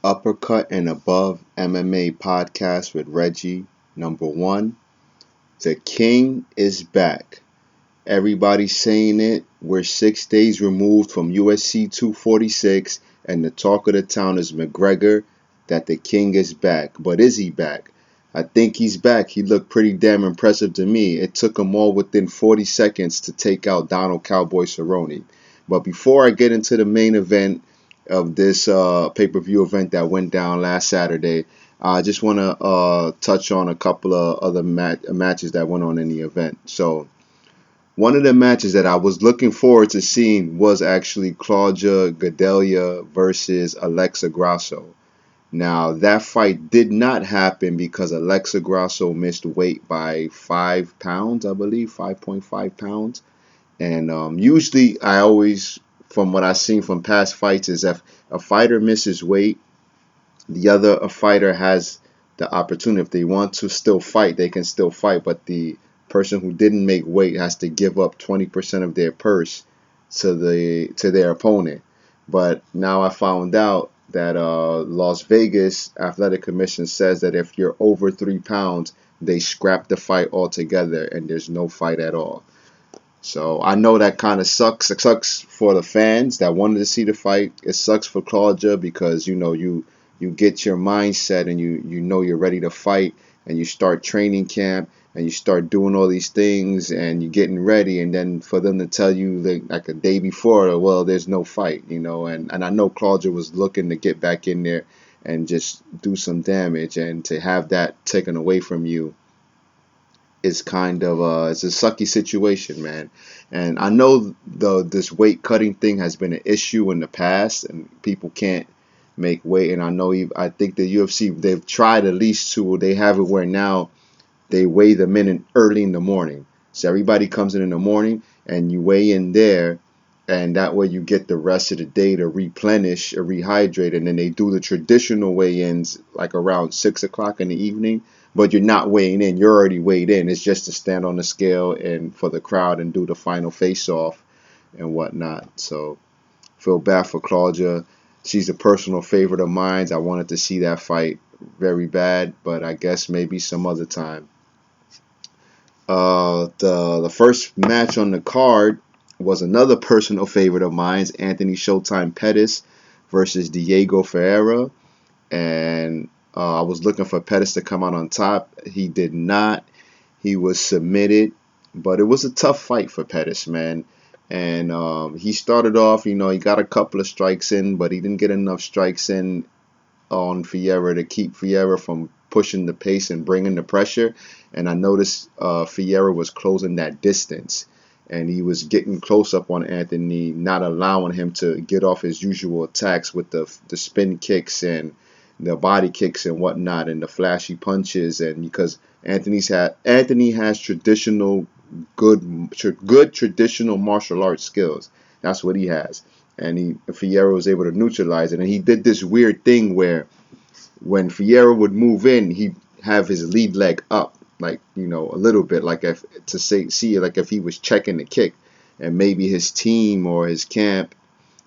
Uppercut and Above MMA podcast with Reggie. Number one, the King is back. Everybody's saying it. We're 6 days removed from UFC 246, and the talk of the town is McGregor that the King is back. But is he back? I think he's back. He looked pretty damn impressive to me. It took him all within 40 seconds to take out Donald Cowboy Cerrone. But before I get into the main event of this pay-per-view event that went down last Saturday, I just want to touch on a couple of other matches that went on in the event. So one of the matches that I was looking forward to seeing was actually Claudia Gadelha versus Alexa Grasso. Now, that fight did not happen because Alexa Grasso missed weight by 5 pounds, I believe, 5.5 pounds. And usually, from what I've seen from past fights, is if a fighter misses weight, the other fighter has the opportunity. If they want to still fight, they can still fight. But the person who didn't make weight has to give up 20% of their purse to their opponent. But now I found out that Las Vegas Athletic Commission says that if you're over 3 pounds, they scrap the fight altogether and there's no fight at all. So I know that kind of sucks. It sucks for the fans that wanted to see the fight. It sucks for Claudia because you get your mindset and you know you're ready to fight and you start training camp and you start doing all these things and you're getting ready, and then for them to tell you like a day before, well, there's no fight, and I know Claudia was looking to get back in there and just do some damage, and to have that taken away from you is kind of it's a sucky situation, man. And I know this weight cutting thing has been an issue in the past, and people can't make weight. And I think the UFC, they've tried at least to. They have it where now they weigh them in early in the morning. So everybody comes in the morning and you weigh in there, and that way you get the rest of the day to replenish or rehydrate. And then they do the traditional weigh-ins like around 6 o'clock in the evening. But you're not weighing in. You're already weighed in. It's just to stand on the scale and for the crowd and do the final face-off and whatnot. So feel bad for Claudia. She's a personal favorite of mine. I wanted to see that fight very bad, but I guess maybe some other time. The first match on the card was another personal favorite of mine, Anthony Showtime Pettis versus Diego Ferreira. And I was looking for Pettis to come out on top. He did not. He was submitted, but it was a tough fight for Pettis, man. And he started off, he got a couple of strikes in, but he didn't get enough strikes in on Ferreira to keep Ferreira from pushing the pace and bringing the pressure. And I noticed Ferreira was closing that distance, and he was getting close up on Anthony, not allowing him to get off his usual attacks with the spin kicks and the body kicks and whatnot and the flashy punches. And because Anthony has traditional good traditional martial arts skills. That's what he has. And Ferreira was able to neutralize it. And he did this weird thing where when Ferreira would move in, he'd have his lead leg up, like, a little bit, like if he was checking the kick. And maybe his team or his camp,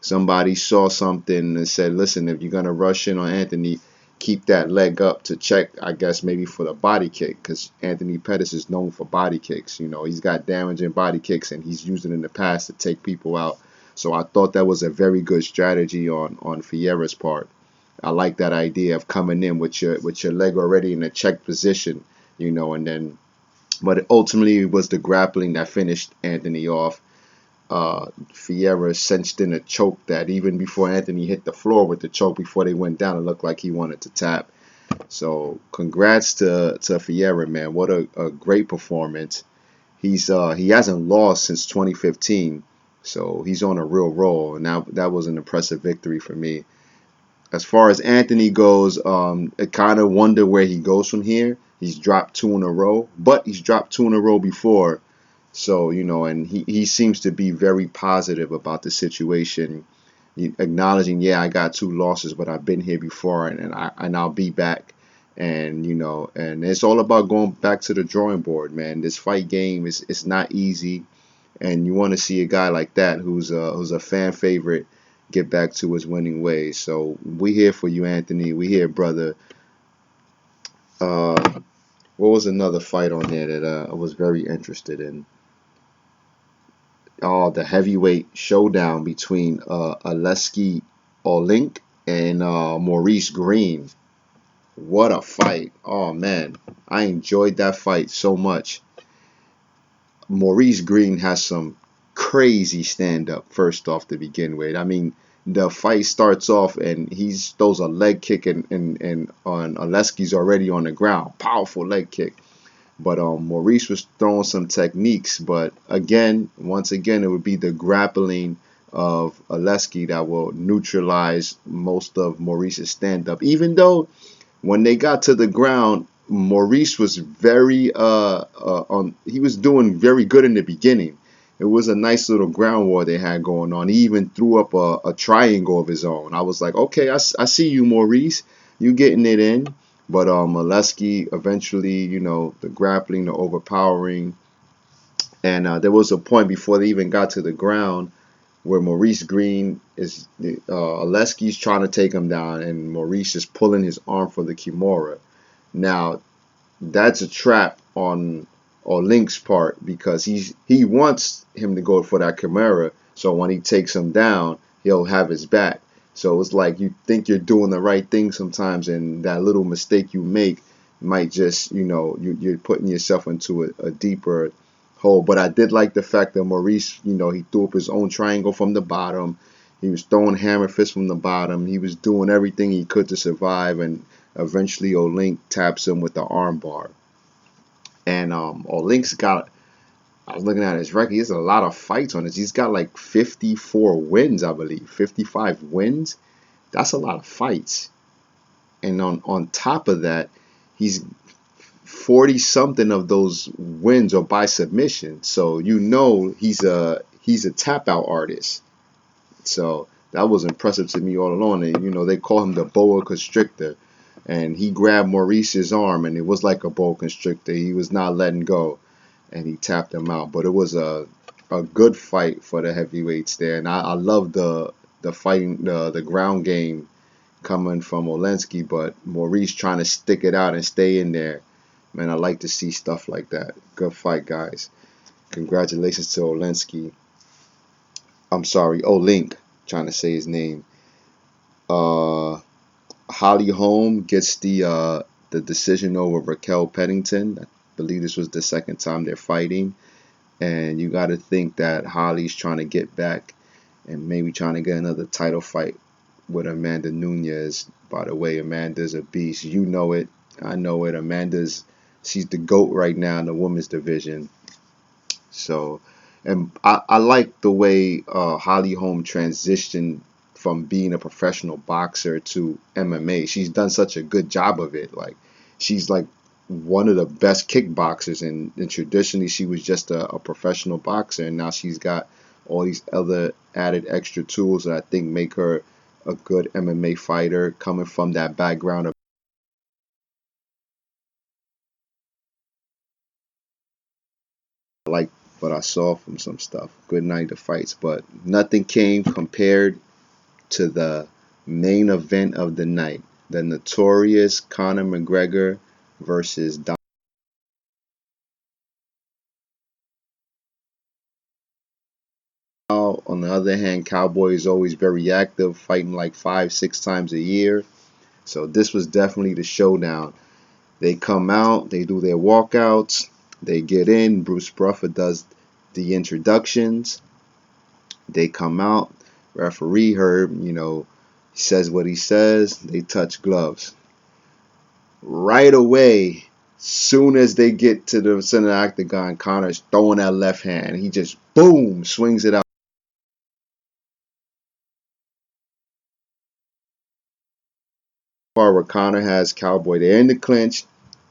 somebody saw something and said, listen, if you're going to rush in on Anthony, keep that leg up to check, I guess, maybe for the body kick, because Anthony Pettis is known for body kicks. He's got damaging body kicks, and he's used it in the past to take people out. So I thought that was a very good strategy on Ferreira's part. I like that idea of coming in with your leg already in a check position, and then, but ultimately it was the grappling that finished Anthony off. Ferreira cinched in a choke that even before Anthony hit the floor with the choke, before they went down, it looked like he wanted to tap. So congrats to Ferreira, man. What a great performance. He hasn't lost since 2015, so he's on a real roll, and that was an impressive victory for me. As far as Anthony goes, I kind of wonder where he goes from here. He's dropped 2 in a row, but he's dropped 2 in a row before. So, and he seems to be very positive about the situation, acknowledging, yeah, I got 2 losses, but I've been here before, and I'll be back. And, and it's all about going back to the drawing board, man. This fight game it's not easy, and you want to see a guy like that who's a fan favorite get back to his winning ways. So we here for you, Anthony. We here, brother. Uh, what was another fight on there that I was very interested in? Oh, the heavyweight showdown between Aleksei Olink and Maurice Green. What a fight. Oh man, I enjoyed that fight so much. Maurice Green has some crazy stand up first off to begin with. I mean, the fight starts off and he throws a leg kick and on Aleskei's already on the ground. Powerful leg kick. But Maurice was throwing some techniques. But again, once again, it would be the grappling of Aleksei that will neutralize most of Maurice's stand up. Even though when they got to the ground, Maurice was he was doing very good in the beginning. It was a nice little ground war they had going on. He even threw up a triangle of his own. I was like, okay, I see you, Maurice. You getting it in. But Aleksei eventually, the grappling, the overpowering. And there was a point before they even got to the ground where Maurice Green is, Aleskei's trying to take him down, and Maurice is pulling his arm for the Kimura. Now, that's a trap on Link's part because he wants him to go for that Kimura, so when he takes him down, he'll have his back. So it's like you think you're doing the right thing sometimes, and that little mistake you make might just, you're putting yourself into a deeper hole. But I did like the fact that Maurice, he threw up his own triangle from the bottom. He was throwing hammer fists from the bottom. He was doing everything he could to survive, and eventually Olink taps him with the armbar. And Olink's got, I was looking at his record, he has a lot of fights on this. He's got like 54 wins, I believe, 55 wins. That's a lot of fights. And on top of that, he's 40 something of those wins are by submission. So he's a tap out artist. So that was impressive to me all along. And they call him the boa constrictor. And he grabbed Maurice's arm and it was like a boa constrictor. He was not letting go. And he tapped him out. But it was a good fight for the heavyweights there. And I love the fighting, the ground game coming from Olensky, but Maurice trying to stick it out and stay in there. Man, I like to see stuff like that. Good fight, guys. Congratulations to Olensky. I'm sorry, Olink, trying to say his name. Holly Holm gets the decision over Raquel Pennington. I believe this was the second time they're fighting. And you got to think that Holly's trying to get back and maybe trying to get another title fight with Amanda Nunes. By the way, Amanda's a beast. You know it. I know it. She's the GOAT right now in the women's division. So, and I like the way Holly Holm transitioned from being a professional boxer to MMA. She's done such a good job of it. Like, she's like one of the best kickboxers, and traditionally she was just a professional boxer, and now she's got all these other added extra tools that I think make her a good MMA fighter, coming from that background of like what I saw from some stuff. Good night of fights, but nothing came compared to the main event of the night, the notorious Conor McGregor versus on the other hand, Cowboy is always very active, fighting like 5-6 times a year. So this was definitely the showdown. They come out, they do their walkouts, they get in. Bruce Buffer does the introductions. They come out. Referee Herb, says what he says. They touch gloves. Right away, soon as they get to the center of the octagon, Connor's throwing that left hand. He just, boom, swings it out. Where Connor has Cowboy, they're in the clinch,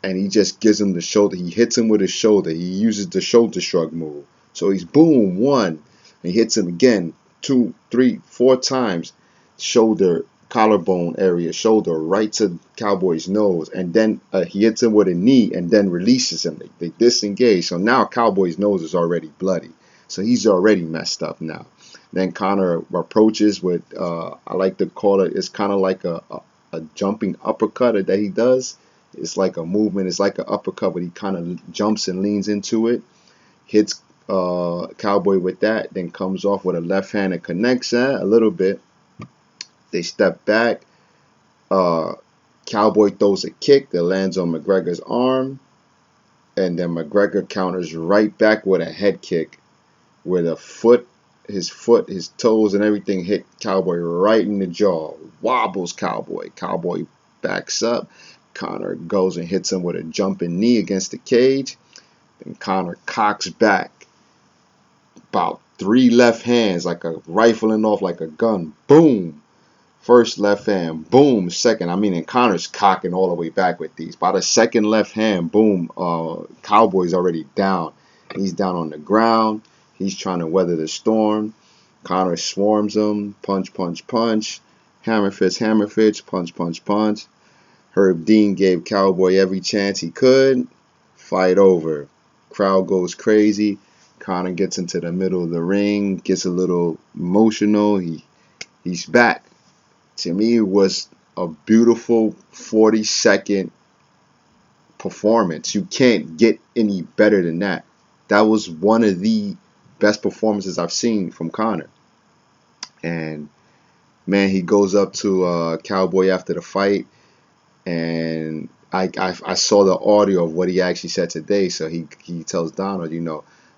and he just gives him the shoulder. He hits him with his shoulder. He uses the shoulder shrug move. So he's boom, one. And he hits him again, 2, 3, 4 times. Shoulder, collarbone area, shoulder, right to Cowboy's nose. And then he hits him with a knee and then releases him. They disengage. So now Cowboy's nose is already bloody. So he's already messed up now. Then Connor approaches with, I like to call it, it's kind of like a jumping uppercut that he does. It's like a movement. It's like an uppercut, but he kind of jumps and leans into it, hits Cowboy with that, then comes off with a left hand and connects that a little bit. They step back. Uh, Cowboy throws a kick that lands on McGregor's arm, and then McGregor counters right back with a head kick where the foot, his toes, and everything hit Cowboy right in the jaw. Wobbles Cowboy. Cowboy backs up. Connor goes and hits him with a jumping knee against the cage. Then Connor cocks back. About 3 left hands, like a rifling off like a gun. Boom. First left hand, boom. Second, and Connor's cocking all the way back with these. By the second left hand, boom, Cowboy's already down. He's down on the ground. He's trying to weather the storm. Connor swarms him. Punch, punch, punch. Hammer fist, punch, punch, punch. Herb Dean gave Cowboy every chance he could. Fight over. Crowd goes crazy. Connor gets into the middle of the ring, gets a little emotional. He's back. To me, it was a beautiful 40-second performance. You can't get any better than that. That was one of the best performances I've seen from Connor. And man, he goes up to Cowboy after the fight, and I saw the audio of what he actually said today. So he tells Donald,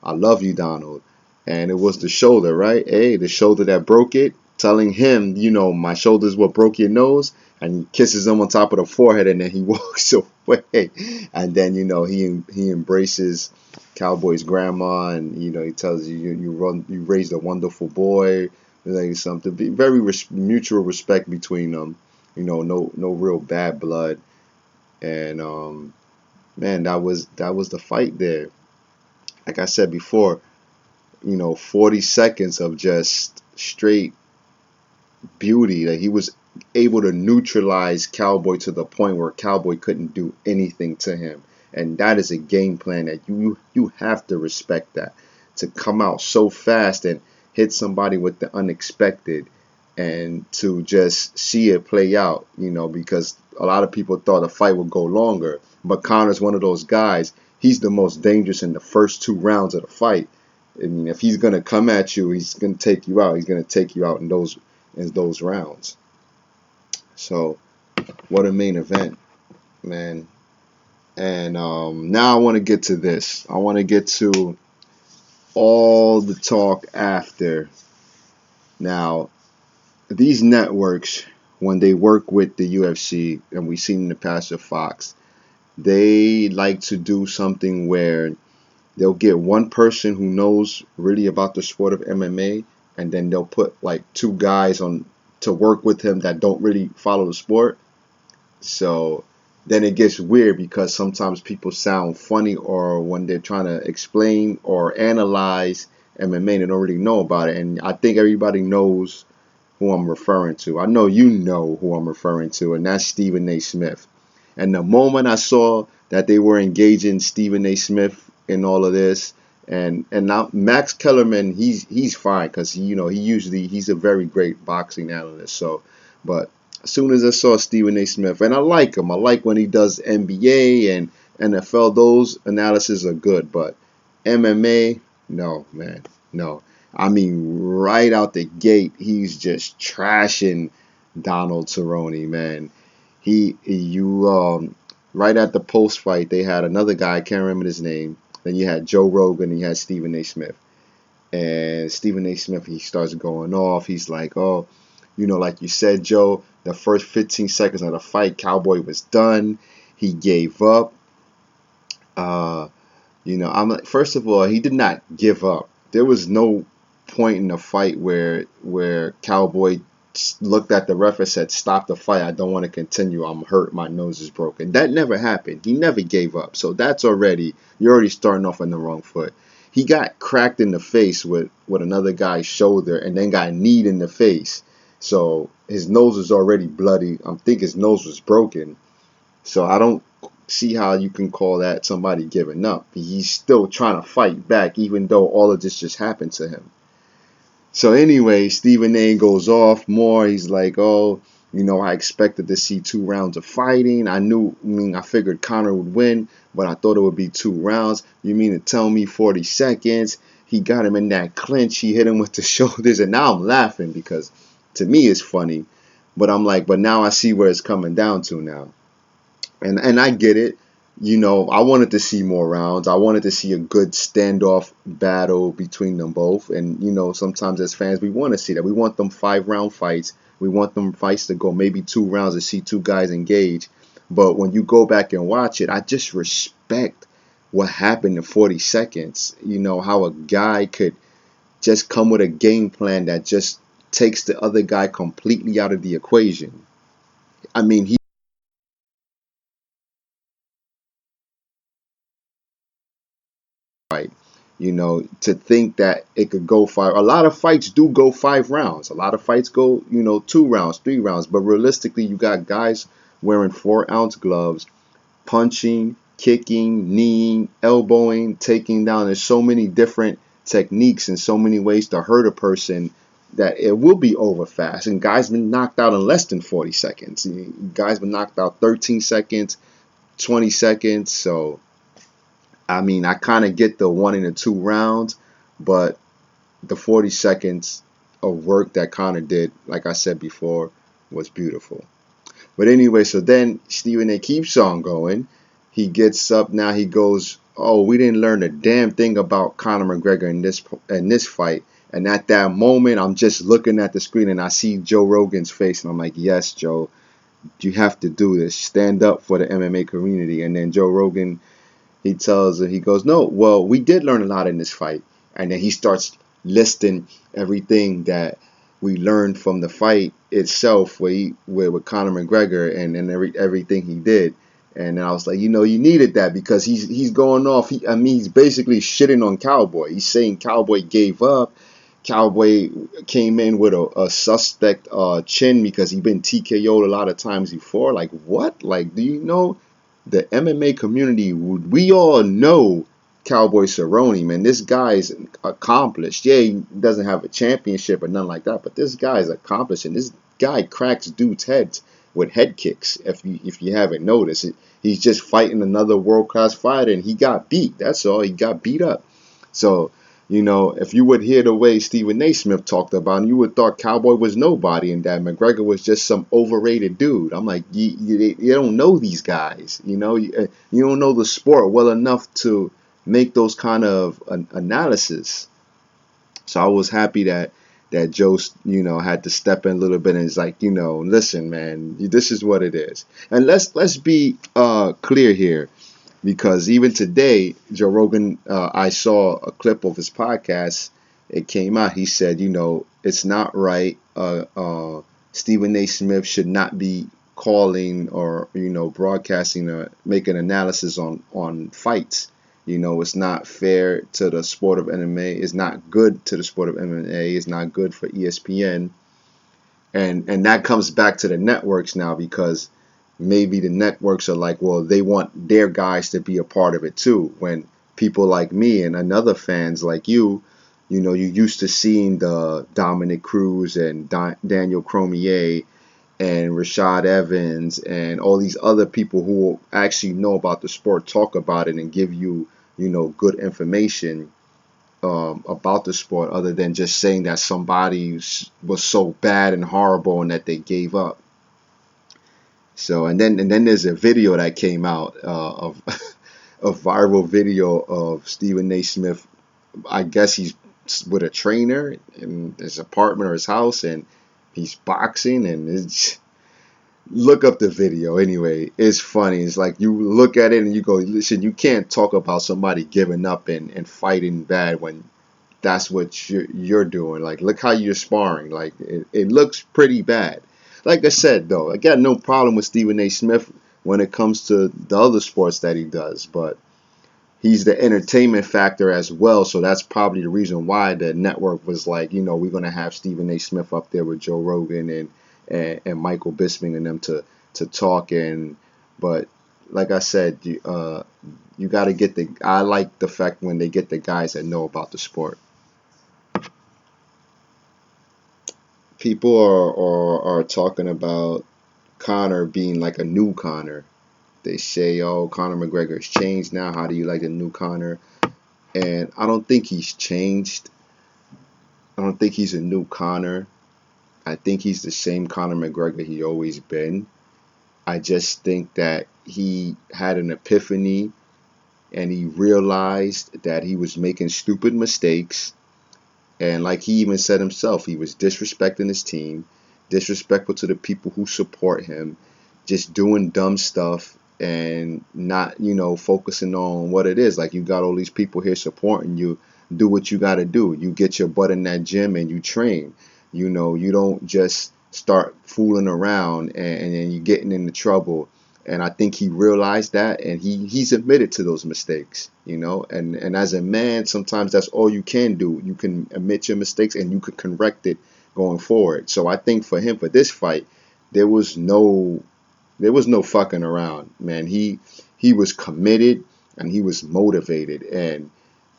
I love you, Donald. And it was the shoulder, right? Hey, the shoulder that broke it, telling him, my shoulder's what broke your nose. And he kisses him on top of the forehead, and then he walks away. And then, he embraces Cowboy's grandma, and, he tells you raised a wonderful boy. Like something, very mutual respect between them. No real bad blood. And man, that was the fight there. Like I said before, 40 seconds of just straight beauty. That he was able to neutralize Cowboy to the point where Cowboy couldn't do anything to him. And that is a game plan that you have to respect, that to come out so fast and hit somebody with the unexpected, and to just see it play out, because a lot of people thought the fight would go longer. But Connor's one of those guys. He's the most dangerous in the first 2 rounds of the fight. I mean, if he's going to come at you, he's going to take you out. He's going to take you out in those rounds. So, what a main event, man. And now I want to get to this. I want to get to all the talk after. Now, these networks, when they work with the UFC, and we've seen in the past with Fox, they like to do something where they'll get one person who knows really about the sport of MMA, and then they'll put like 2 guys on to work with him that don't really follow the sport. So then it gets weird, because sometimes people sound funny, or when they're trying to explain or analyze MMA, they don't really know about it. And I think everybody knows who I'm referring to. I know you know who I'm referring to, and that's Stephen A. Smith. And the moment I saw that they were engaging Stephen A. Smith in all of this, and now Max Kellerman, he's fine, because he's a very great boxing analyst. So, but as soon as I saw Stephen A. Smith, and I like him, I like when he does NBA and NFL. Those analyses are good, but MMA, no, man, no. I mean, right out the gate, he's just trashing Donald Cerrone, man. Right at the post fight, they had another guy, I can't remember his name. Then you had Joe Rogan, and you had Stephen A. Smith. And Stephen A. Smith, he starts going off. He's like, oh, like you said, Joe, the first 15 seconds of the fight, Cowboy was done. He gave up. I'm like, first of all, he did not give up. There was no point in the fight where Cowboy looked at the ref and said, stop the fight, I don't want to continue, I'm hurt, my nose is broken. That never happened. He never gave up. So you're already starting off on the wrong foot. He got cracked in the face with another guy's shoulder, and then got kneed in the face. So his nose is already bloody. I think his nose was broken. So I don't see how you can call that somebody giving up. He's still trying to fight back, even though all of this just happened to him. So anyway, Stephen A goes off more. He's like, oh, I expected to see 2 rounds of fighting. I figured Conor would win, but I thought it would be 2 rounds. You mean to tell me 40 seconds? He got him in that clinch. He hit him with the shoulders, and now I'm laughing because to me it's funny. But I'm like, but now I see where it's coming down to now. And I get it. I wanted to see more rounds. I wanted to see a good standoff battle between them both. And sometimes as fans we want to see that. We want them 5 round fights. We want them fights to go maybe 2 rounds to see two guys engage. But when you go back and watch it, I just respect what happened in 40 seconds. How a guy could just come with a game plan that just takes the other guy completely out of the equation. I mean, he fight. To think that it could go five. A lot of fights do go 5 rounds. A lot of fights go, 2 rounds, 3 rounds. But realistically, you got guys wearing 4-ounce gloves, punching, kicking, kneeing, elbowing, taking down. There's so many different techniques and so many ways to hurt a person that it will be over fast. And guys been knocked out in less than 40 seconds. Guys been knocked out 13 seconds, 20 seconds. So I mean, I kind of get the 1 and 2 rounds, but the 40 seconds of work that Connor did, like I said before, was beautiful. But anyway, so then Stephen A keeps on going. He gets up now. He goes, "Oh, we didn't learn a damn thing about Conor McGregor in this fight." And at that moment, I'm just looking at the screen and I see Joe Rogan's face, and I'm like, "Yes, Joe, you have to do this. Stand up for the MMA community." And then Joe Rogan, he tells her, he goes, "No, well, we did learn a lot in this fight." And then he starts listing everything that we learned from the fight itself with Conor McGregor and everything he did. And then I was like, you needed that because he's going off. He's basically shitting on Cowboy. He's saying Cowboy gave up. Cowboy came in with a suspect chin because he'd been TKO'd a lot of times before. Like, what? Like, do you know the MMA community? We all know Cowboy Cerrone, man. This guy's accomplished. Yeah, he doesn't have a championship or nothing like that, but this guy is accomplished, and this guy cracks dudes' heads with head kicks. If you haven't noticed, he's just fighting another world class fighter, and he got beat. That's all. He got beat up. So, if you would hear the way Stephen A. Smith talked about him, you would thought Cowboy was nobody and that McGregor was just some overrated dude. I'm like, you don't know these guys. You don't know the sport well enough to make those kind of analysis. So I was happy that Joe, had to step in a little bit and is like, listen, man, this is what it is. And let's be clear here. Because even today, Joe Rogan, I saw a clip of his podcast. It came out. He said, it's not right. Stephen A. Smith should not be calling or, broadcasting or making analysis on fights. It's not fair to the sport of MMA. It's not good to the sport of MMA. It's not good for ESPN. And that comes back to the networks now because maybe the networks are like, well, they want their guys to be a part of it too. When people like me and other fans like you're used to seeing the Dominic Cruz and Daniel Cormier and Rashad Evans and all these other people who actually know about the sport talk about it and give you, good information about the sport other than just saying that somebody was so bad and horrible and that they gave up. So and then there's a video that came out of a viral video of Stephen A. Smith. I guess he's with a trainer in his apartment or his house, and he's boxing. And look up the video anyway. It's funny. It's like you look at it and you go, listen, you can't talk about somebody giving up and fighting bad when that's what you're doing. Like, look how you're sparring. Like, it looks pretty bad. Like I said, though, I got no problem with Stephen A. Smith when it comes to the other sports that he does, but he's the entertainment factor as well. So that's probably the reason why the network was like, we're going to have Stephen A. Smith up there with Joe Rogan and Michael Bisping and them to talk. But like I said, you got to get I like the fact when they get the guys that know about the sport. people are talking about Conor being like a new Conor. They say, oh, Conor McGregor's changed now. How do you like the new Conor? And I don't think he's changed. I don't think he's a new Conor. I think he's the same Conor McGregor he always been. I just think that he had an epiphany and he realized that he was making stupid mistakes. And like he even said himself, he was disrespecting his team, disrespectful to the people who support him, just doing dumb stuff and not, focusing on what it is. Like, you got all these people here supporting you. Do what you got to do. You get your butt in that gym and you train. You don't just start fooling around and you're getting into trouble. And I think he realized that, and he's admitted to those mistakes, and as a man, sometimes that's all you can do. You can admit your mistakes and you can correct it going forward. So I think for him, for this fight, there was no fucking around, man. He was committed and he was motivated. And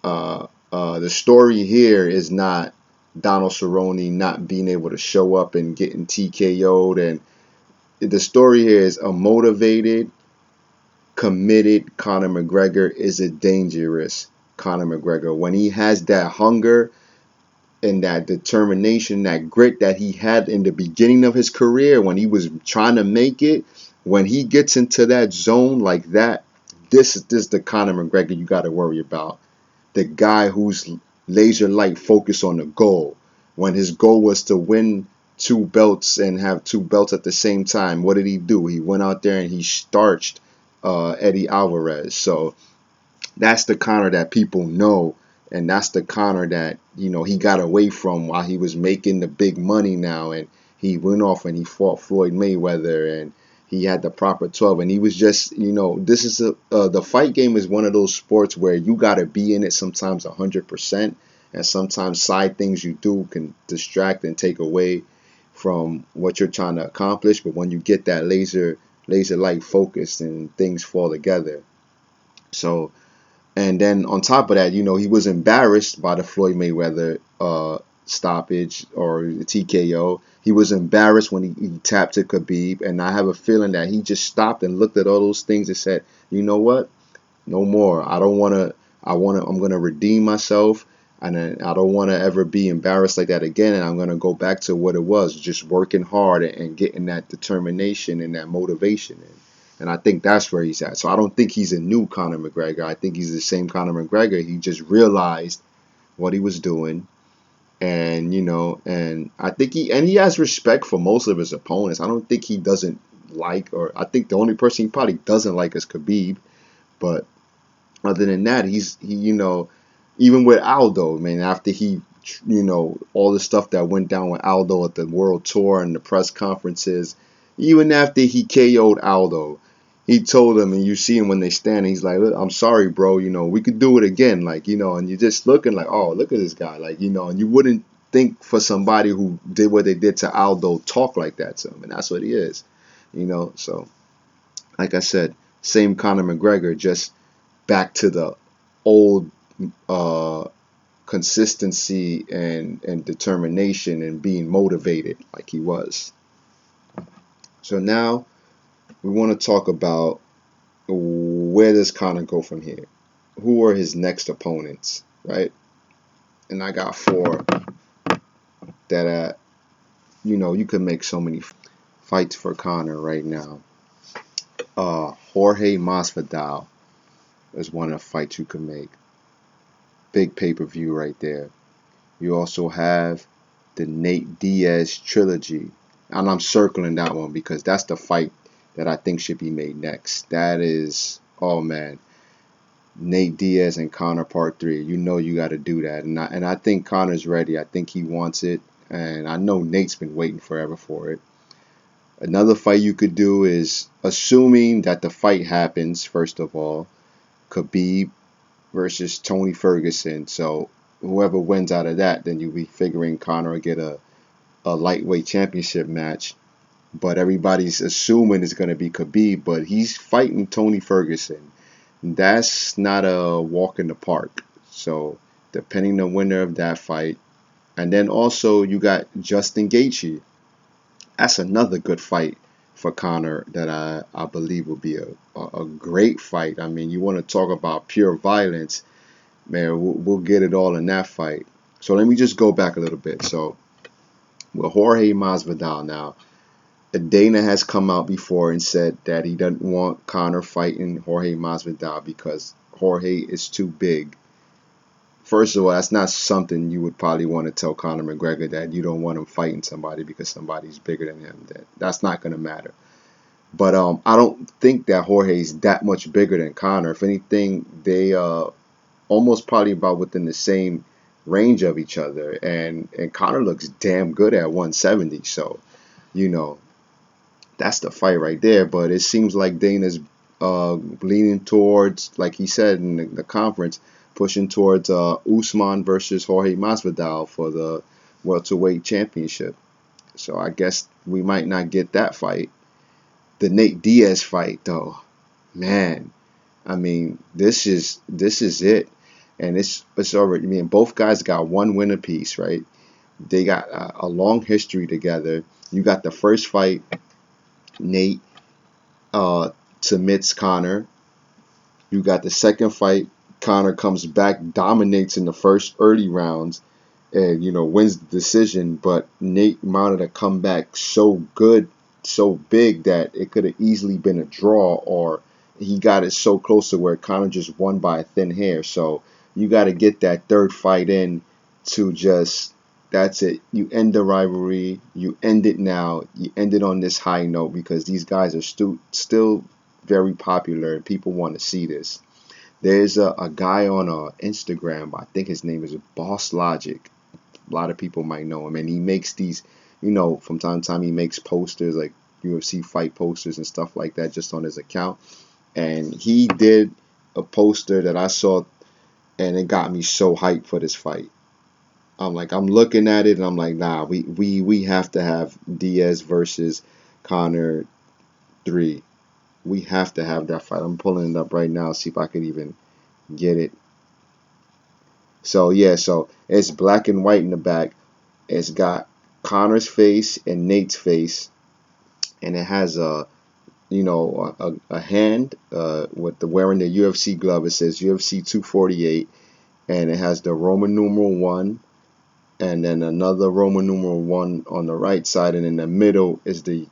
the story here is not Donald Cerrone not being able to show up and getting TKO'd. And the story here is a motivated, committed Conor McGregor is a dangerous Conor McGregor. When he has that hunger and that determination, that grit that he had in the beginning of his career when he was trying to make it, when he gets into that zone like that, this is the Conor McGregor you got to worry about. The guy who's laser light focused on the goal. When his goal was to win 2 belts and have 2 belts at the same time, what did he do? He went out there and he starched Eddie Alvarez. So that's the Conor that people know, and that's the Conor that he got away from while he was making the big money now, and he went off and he fought Floyd Mayweather and he had the proper 12, and he was just this is the fight game is one of those sports where you got to be in it sometimes 100%, and sometimes side things you do can distract and take away from what you're trying to accomplish. But when you get that laser light focus, and things fall together. So, and then on top of that, he was embarrassed by the Floyd Mayweather stoppage or the TKO. He was embarrassed when he tapped to Khabib, and I have a feeling that he just stopped and looked at all those things and said, you know what? No more. I'm gonna redeem myself, and I don't want to ever be embarrassed like that again. And I'm gonna go back to what it was, just working hard and getting that determination and that motivation. And I think that's where he's at. So I don't think he's a new Conor McGregor. I think he's the same Conor McGregor. He just realized what he was doing, and and I think he has respect for most of his opponents. I don't think he doesn't like, or I think the only person he probably doesn't like is Khabib. But other than that, he even with Aldo, man, after he all the stuff that went down with Aldo at the World Tour and the press conferences, even after he KO'd Aldo, he told him, and you see him when they stand, he's like, look, I'm sorry, bro, we could do it again, like, and you're just looking like, oh, look at this guy, like, and you wouldn't think for somebody who did what they did to Aldo talk like that to him, and that's what he is, so like I said, same Conor McGregor, just back to the old consistency and determination and being motivated like he was. So now we want to talk about where does Conor go from here? Who are his next opponents, right? And I got 4 that you can make so many fights for Conor right now. Jorge Masvidal is one of the fights you can make. Big pay-per-view right there. You also have the Nate Diaz trilogy, and I'm circling that one because that's the fight that I think should be made next. That is, oh man, Nate Diaz and Conor Part 3. You got to do that, and I think Conor's ready. I think he wants it, and I know Nate's been waiting forever for it. Another fight you could do is, assuming that the fight happens, first of all, Khabib versus Tony Ferguson. So whoever wins out of that, then you'll be figuring Conor will get a lightweight championship match. But everybody's assuming it's going to be Khabib, but he's fighting Tony Ferguson. That's not a walk in the park. So depending on the winner of that fight, And then also you got Justin Gaethje. That's another good fight for Conor that I believe will be a great fight. I mean, you want to talk about pure violence, man, we'll get it all in that fight. So let me just go back a little bit. So with Jorge Masvidal now, Dana has come out before and said that he doesn't want Conor fighting Jorge Masvidal because Jorge is too big. First of all, that's not something you would probably want to tell Conor McGregor, that you don't want him fighting somebody because somebody's bigger than him. That's not going to matter. But I don't think that Jorge's that much bigger than Conor. If anything, they almost probably about within the same range of each other. And Conor looks damn good at 170. So, you know, that's the fight right there. But it seems like Dana's leaning towards, like he said in the conference, pushing towards Usman versus Jorge Masvidal for the welterweight championship. So I guess we might not get that fight. The Nate Diaz fight, though, man, I mean, this is it, and it's already. I mean, both guys got one win apiece, right? They got a long history together. You got the first fight, Nate submits Conor. You got the second fight, Conor comes back, dominates in the first early rounds, and wins the decision. But Nate mounted a comeback so good, so big that it could have easily been a draw, or he got it so close to where Conor just won by a thin hair. So you got to get that third fight in to just, that's it. You end the rivalry. You end it now. You end it on this high note because these guys are still very popular and people want to see this. There's a guy on Instagram, I think his name is Boss Logic. A lot of people might know him, and he makes these, from time to time he makes posters, like UFC fight posters and stuff like that, just on his account. And he did a poster that I saw, and it got me so hyped for this fight. I'm looking at it, and I'm like, nah, we have to have Diaz versus Conor 3. We have to have that fight. I'm pulling it up right now, see if I could even get it. So yeah, so it's black and white in the back. It's got Conor's face and Nate's face, and it has a hand with the wearing the UFC glove. It says UFC 248, and it has the Roman numeral 1, and then another Roman numeral 1 on the right side, and in the middle is the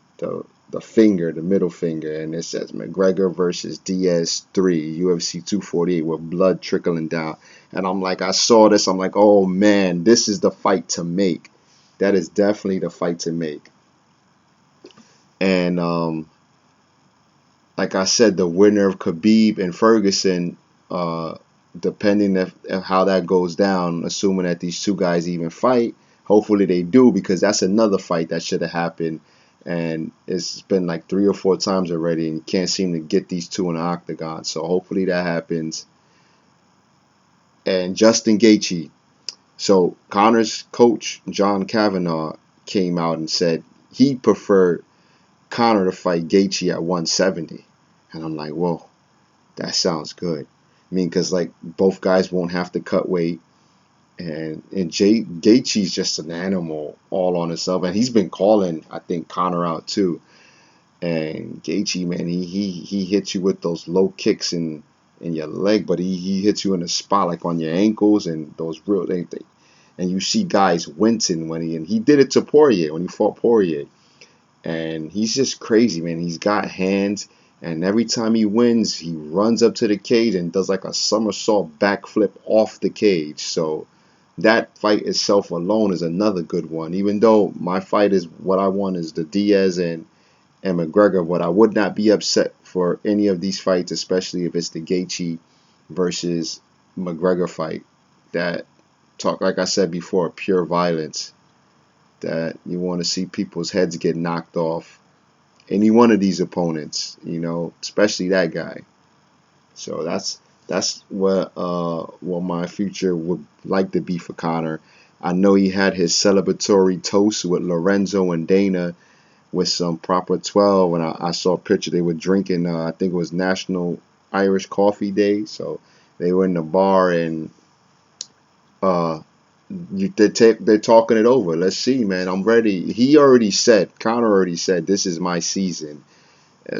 finger, the middle finger, and it says McGregor versus Diaz 3, UFC 248, with blood trickling down. And I'm like, I saw this, I'm like, oh man, this is the fight to make. That is definitely the fight to make. And like I said, the winner of Khabib and Ferguson, depending of how that goes down, assuming that these two guys even fight, hopefully they do, because that's another fight that should have happened. And it's been like 3 or 4 times already, and you can't seem to get these two in the octagon. So hopefully that happens. And Justin Gaethje. So Conor's coach, John Kavanagh, came out and said he preferred Conor to fight Gaethje at 170. And I'm like, whoa, that sounds good. I mean, because like both guys won't have to cut weight. And Gaethje's just an animal all on himself, and he's been calling, I think, Conor out too. And Gaethje, man, he hits you with those low kicks in your leg, but he hits you in a spot like on your ankles and those real and you see guys wincing when he did it to Poirier when he fought Poirier, and he's just crazy, man. He's got hands, and every time he wins, he runs up to the cage and does like a somersault backflip off the cage. So that fight itself alone is another good one. Even though my fight is what I want is the Diaz and McGregor, but I would not be upset for any of these fights, especially if it's the Gaethje versus McGregor fight. That talk, like I said before, pure violence. That you want to see people's heads get knocked off. Any one of these opponents, especially that guy. So that's what my future would like to be for Conor. I know he had his celebratory toast with Lorenzo and Dana with some proper 12, and I saw a picture they were drinking. I think it was National Irish Coffee Day, so they were in the bar, and they're talking it over. Let's see, man. I'm ready. Conor already said, this is my season.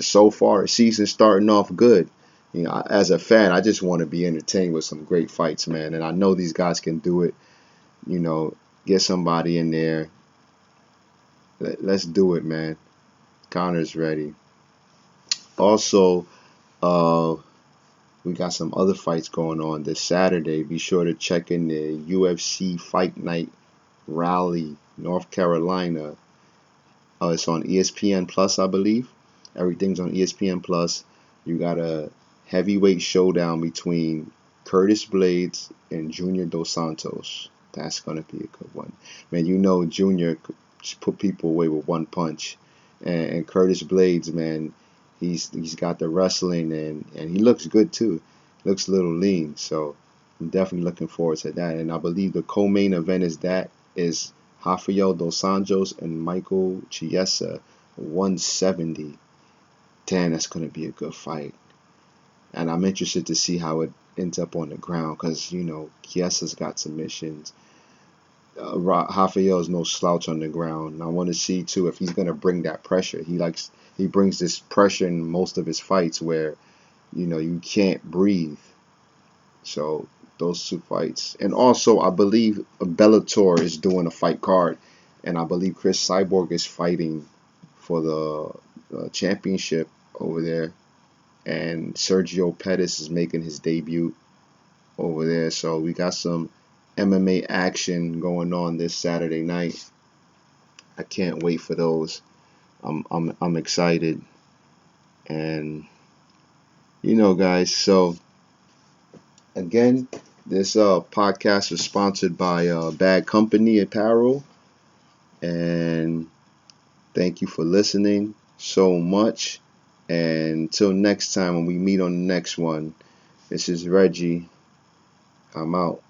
So far, the season's starting off good. You know, as a fan, I just want to be entertained with some great fights, man. And I know these guys can do it. You know, get somebody in there. Let's do it, man. Conor's ready. Also, uh, we got some other fights going on this Saturday. Be sure to check in the UFC Fight Night Raleigh, North Carolina. It's on ESPN Plus, I believe. Everything's on ESPN Plus. You got a heavyweight showdown between Curtis Blades and Junior Dos Santos. That's gonna be a good one, man. You know Junior could just put people away with one punch, and Curtis Blades, man, he's got the wrestling and he looks good too. Looks a little lean, so I'm definitely looking forward to that. And I believe the co-main event is Rafael Dos Anjos and Michael Chiesa, 170. Damn, that's going to be a good fight. And I'm interested to see how it ends up on the ground because, you know, Chiesa's got submissions. Rafael's no slouch on the ground. And I want to see, too, if he's going to bring that pressure. He brings this pressure in most of his fights where, you know, you can't breathe. So those two fights. And also, I believe Bellator is doing a fight card. And I believe Chris Cyborg is fighting for the championship over there. And Sergio Pettis is making his debut over there. So we got some MMA action going on this Saturday night. I can't wait for those. I'm excited. And you know, guys, so again, this podcast is sponsored by Bad Company Apparel, and thank you for listening so much. And until next time, when we meet on the next one, this is Reggie. I'm out.